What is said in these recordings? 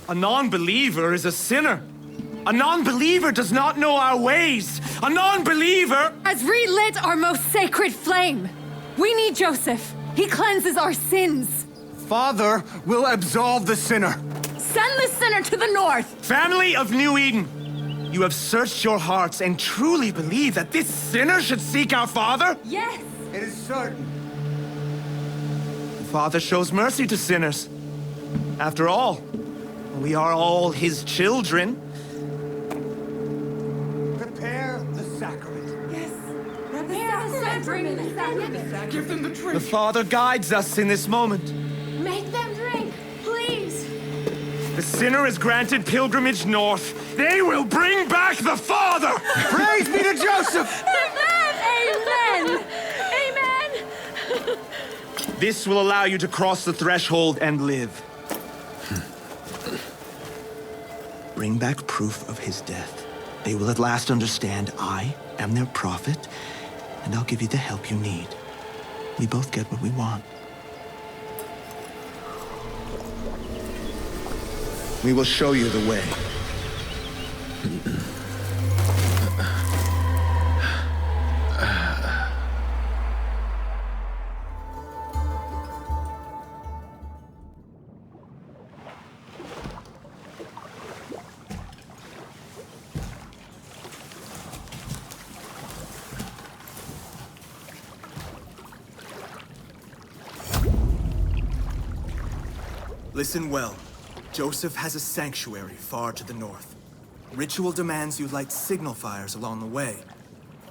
A non-believer is a sinner. A non-believer does not know our ways. A non-believer has relit our most sacred flame. We need Joseph. He cleanses our sins. Father will absolve the sinner. Send the sinner to the north. Family of New Eden, you have searched your hearts and truly believe that this sinner should seek our Father? Yes. It is certain. The Father shows mercy to sinners. After all, we are all his children. Prepare the sacrament. Yes. Prepare the sacrament. Give them the drink. The Father guides us in this moment. Make them drink, please. The sinner is granted pilgrimage north. They will bring back the Father! Praise be to Joseph! Amen. Amen. This will allow you to cross the threshold and live. Bring back proof of his death. They will at last understand I am their prophet, and I'll give you the help you need. We both get what we want. We will show you the way. Listen well. Joseph has a sanctuary far to the north. Ritual demands you light signal fires along the way.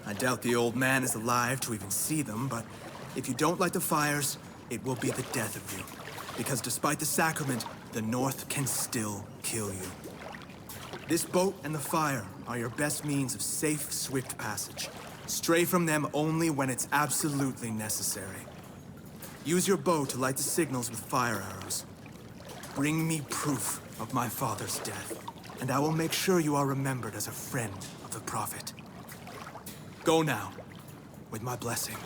I doubt the old man is alive to even see them, but if you don't light the fires, it will be the death of you. Because despite the sacrament, the north can still kill you. This boat and the fire are your best means of safe, swift passage. Stray from them only when it's absolutely necessary. Use your bow to light the signals with fire arrows. Bring me proof of my father's death, and I will make sure you are remembered as a friend of the prophet. Go now, with my blessing.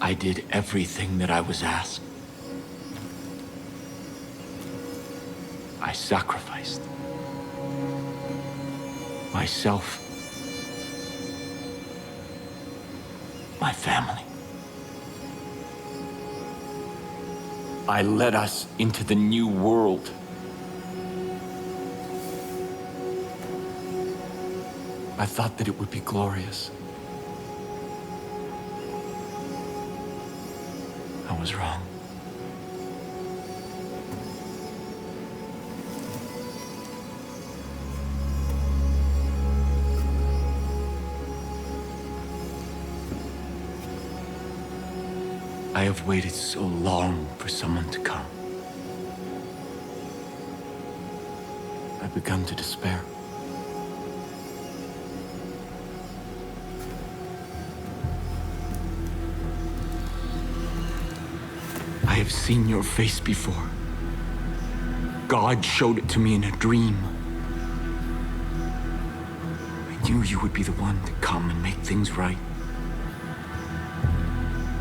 I did everything that I was asked. I sacrificed myself, my family. I led us into the new world. I thought that it would be glorious. I was wrong. I have waited so long for someone to come. I've begun to despair. I have seen your face before. God showed it to me in a dream. I knew you would be the one to come and make things right.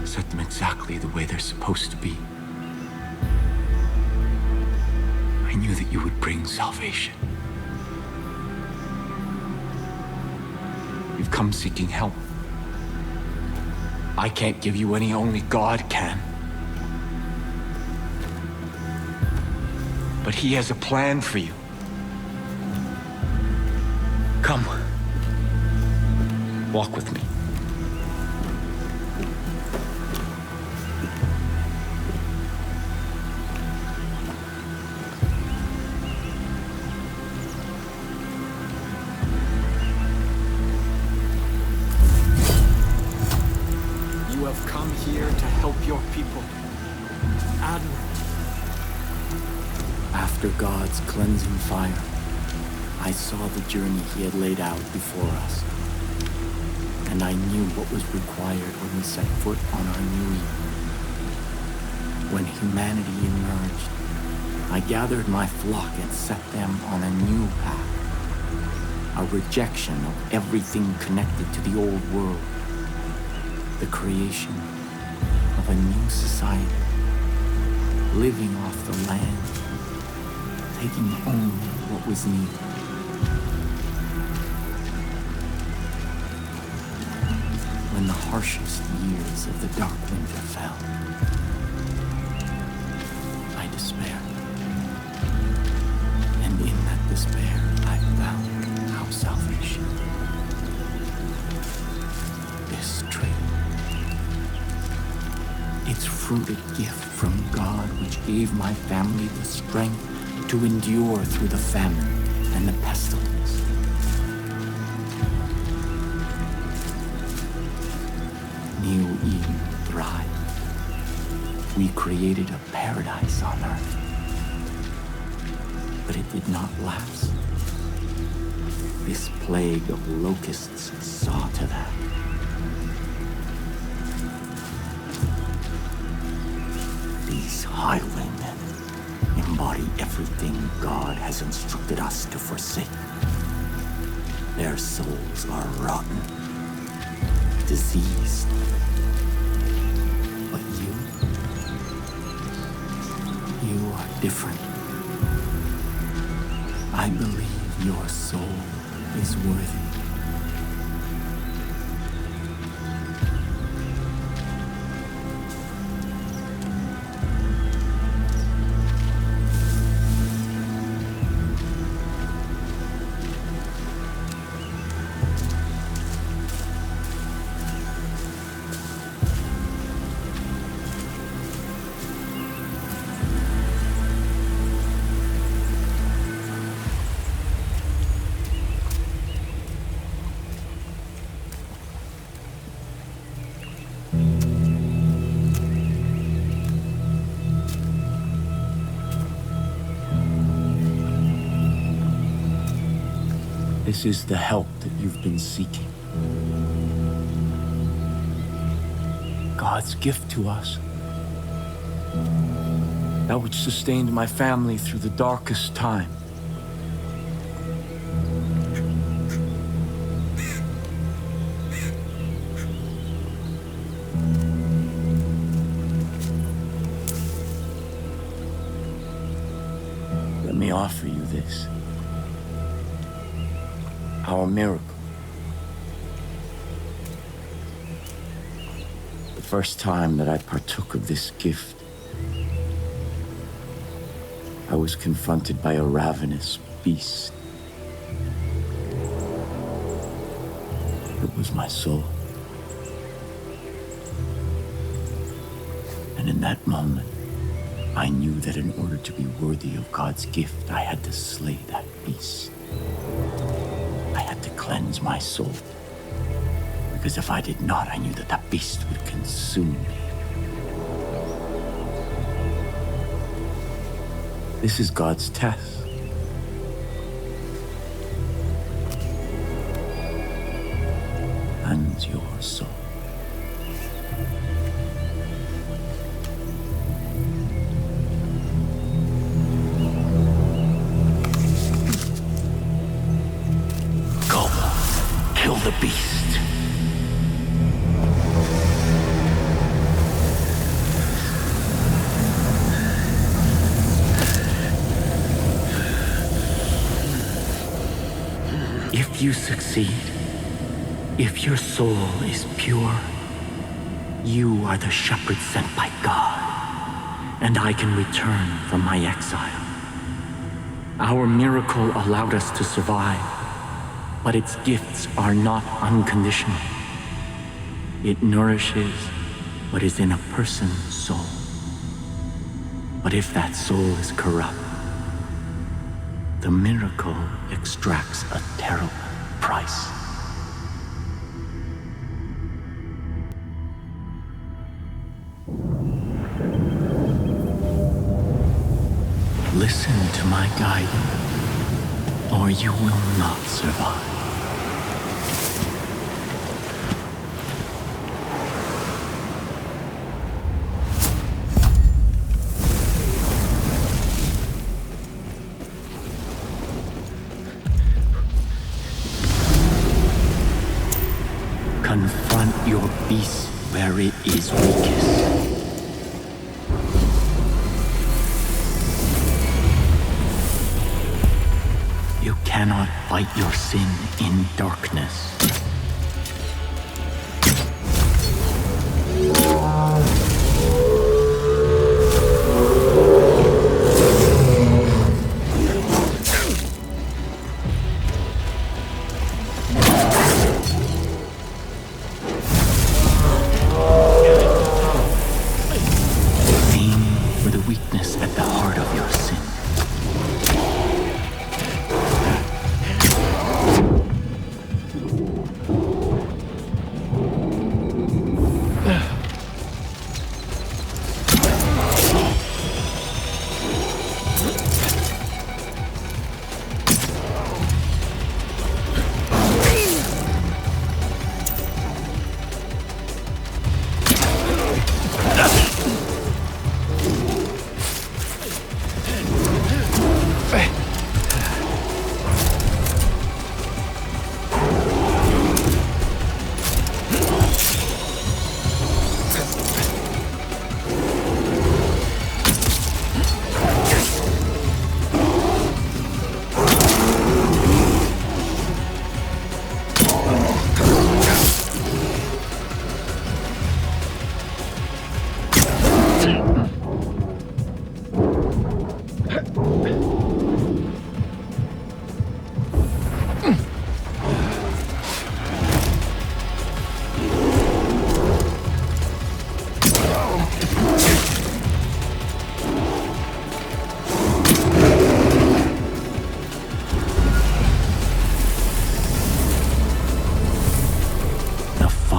Set them exactly the way they're supposed to be. I knew that you would bring salvation. You've come seeking help. I can't give you any, only God can. But He has a plan for you. Come. Walk with me. You have come here to help your people. Admiral. After God's cleansing fire, I saw the journey He had laid out before us. And I knew what was required when we set foot on our new Eden. When humanity emerged, I gathered my flock and set them on a new path. A rejection of everything connected to the old world. The creation of a new society, living off the land, taking only what was needed. When the harshest years of the dark winter fell, I despaired. And in that despair, I found our salvation. This tree. Its fruit a gift from God, which gave my family the strength to endure through the famine and the pestilence. New Eden thrived. We created a paradise on earth. But it did not last. This plague of locusts saw to that. These highwaymen embody everything God has instructed us to forsake. Their souls are rotten, diseased. But you are different. I believe your soul is worthy. This is the help that you've been seeking. God's gift to us. That which sustained my family through the darkest time. Let me offer you this. Our miracle. The first time that I partook of this gift, I was confronted by a ravenous beast. It was my soul. And in that moment, I knew that in order to be worthy of God's gift, I had to slay that beast. I had to cleanse my soul. Because if I did not, I knew that that beast would consume me. This is God's test. And your soul. Kill the beast. If you succeed, if your soul is pure, you are the shepherd sent by God, and I can return from my exile. Our miracle allowed us to survive. But its gifts are not unconditional. It nourishes what is in a person's soul. But if that soul is corrupt, the miracle extracts a terrible price. Listen to my guidance, or you will not survive. Confront your beast where it is weakest. You cannot fight your sin in darkness.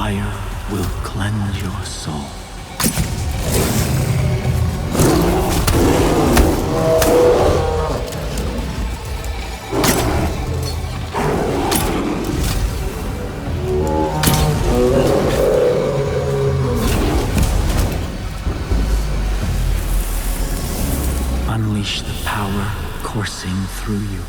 fire will cleanse your soul. Unleash the power coursing through you.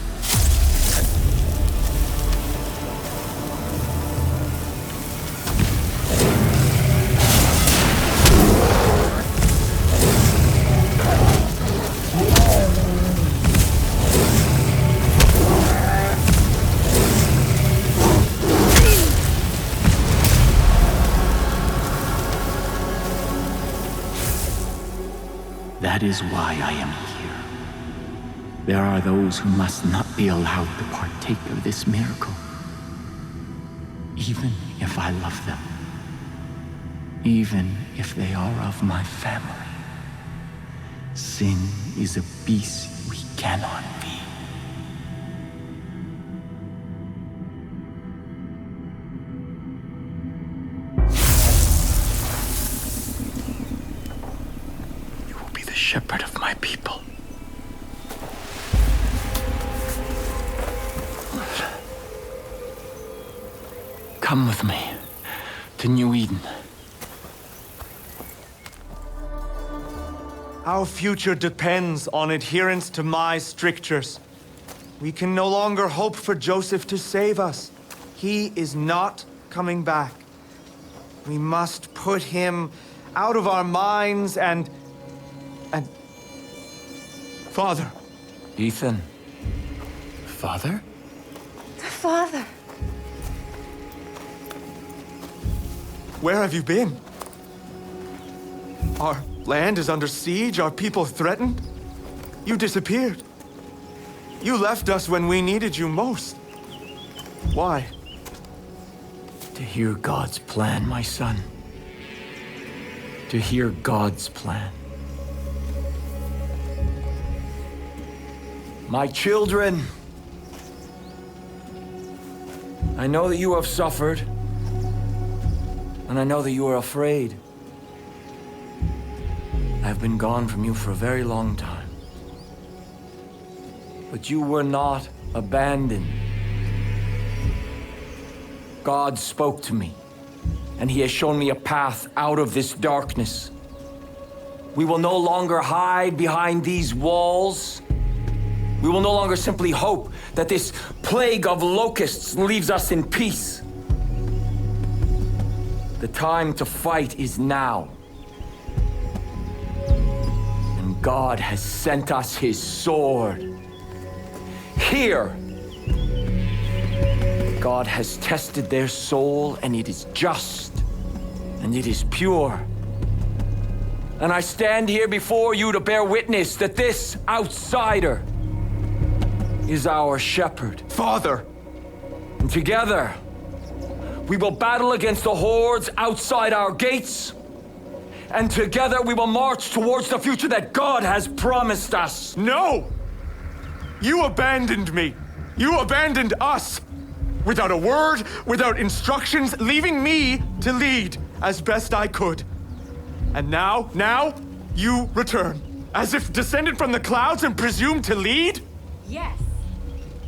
That is why I am here. There are those who must not be allowed to partake of this miracle, even if I love them, even if they are of my family. Sin is a beast we cannot be. Shepherd of my people. Come with me to New Eden. Our future depends on adherence to my strictures. We can no longer hope for Joseph to save us. He is not coming back. We must put him out of our minds and... Father. Ethan. Father? Father. Where have you been? Our land is under siege, our people threatened. You disappeared. You left us when we needed you most. Why? To hear God's plan, my son. To hear God's plan. My children, I know that you have suffered, and I know that you are afraid. I have been gone from you for a very long time. But you were not abandoned. God spoke to me, and He has shown me a path out of this darkness. We will no longer hide behind these walls. We will no longer simply hope that this plague of locusts leaves us in peace. The time to fight is now. And God has sent us His sword. Here, God has tested their soul, and it is just, and it is pure. And I stand here before you to bear witness that this outsider is our shepherd. Father! And together, we will battle against the hordes outside our gates. And together we will march towards the future that God has promised us. No! You abandoned me. You abandoned us. Without a word, without instructions, leaving me to lead as best I could. And now, you return. As if descended from the clouds and presumed to lead? Yes.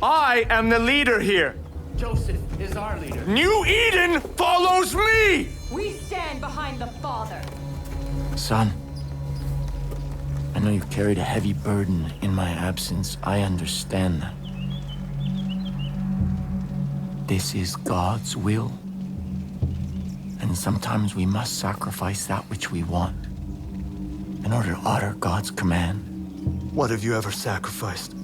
I am the leader here. Joseph is our leader. New Eden follows me! We stand behind the Father. Son, I know you've carried a heavy burden in my absence. I understand that. This is God's will. And sometimes we must sacrifice that which we want in order to honor God's command. What have you ever sacrificed?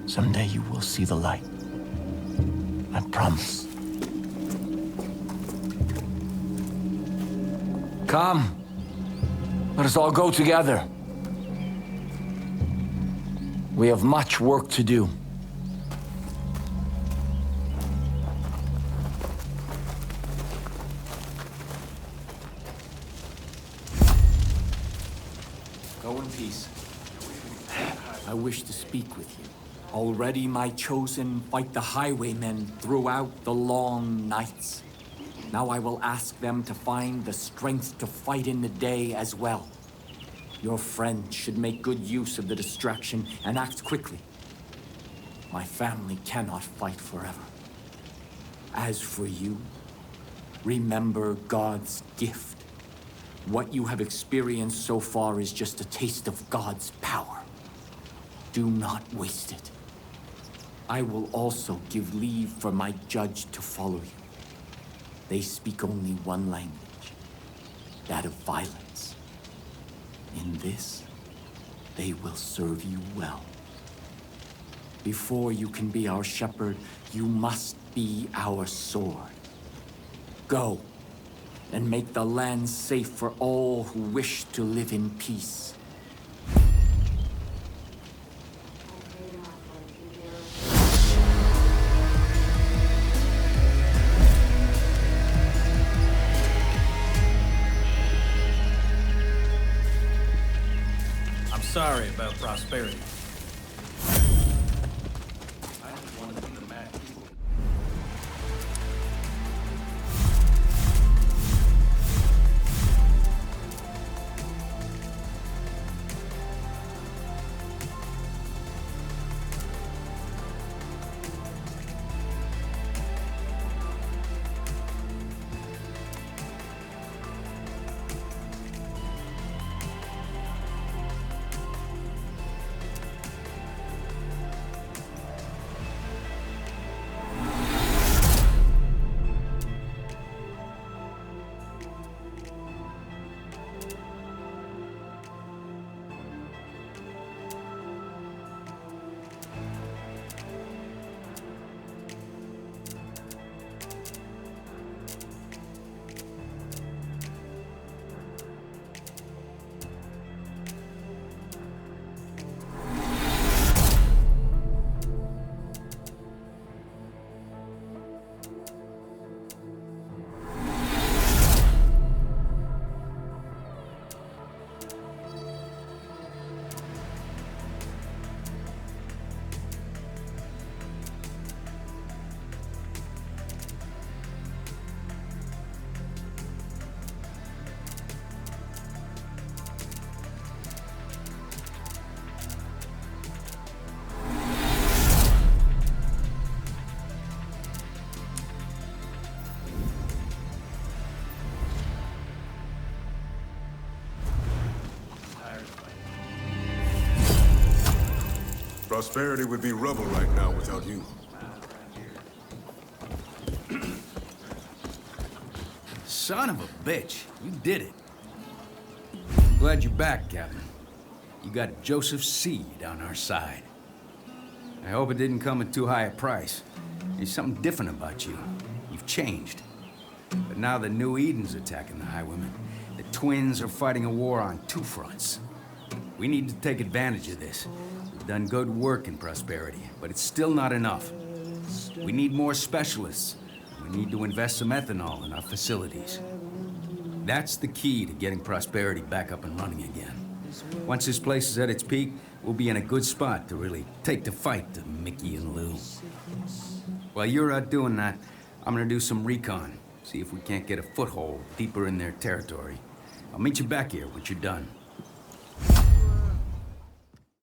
Someday you will see the light. I promise. Come. Let us all go together. We have much work to do. Go in peace. I wish to speak with you. Already my chosen fight the highwaymen throughout the long nights. Now I will ask them to find the strength to fight in the day as well. Your friends should make good use of the distraction and act quickly. My family cannot fight forever. As for you, remember God's gift. What you have experienced so far is just a taste of God's power. Do not waste it. I will also give leave for my judge to follow you. They speak only one language, that of violence. In this, they will serve you well. Before you can be our shepherd, you must be our sword. Go, and make the land safe for all who wish to live in peace. I'm sorry about Prosperity. Prosperity would be rubble right now without you. Son of a bitch, you did it. Glad you're back, Captain. You got Joseph Seed on our side. I hope it didn't come at too high a price. There's something different about you. You've changed. But now the New Eden's attacking the Highwaymen. The twins are fighting a war on two fronts. We need to take advantage of this. We've done good work in Prosperity, but it's still not enough. We need more specialists. We need to invest some ethanol in our facilities. That's the key to getting Prosperity back up and running again. Once this place is at its peak, we'll be in a good spot to really take the fight to Mickey and Lou. While you're out doing that, I'm gonna do some recon, see if we can't get a foothold deeper in their territory. I'll meet you back here once you're done.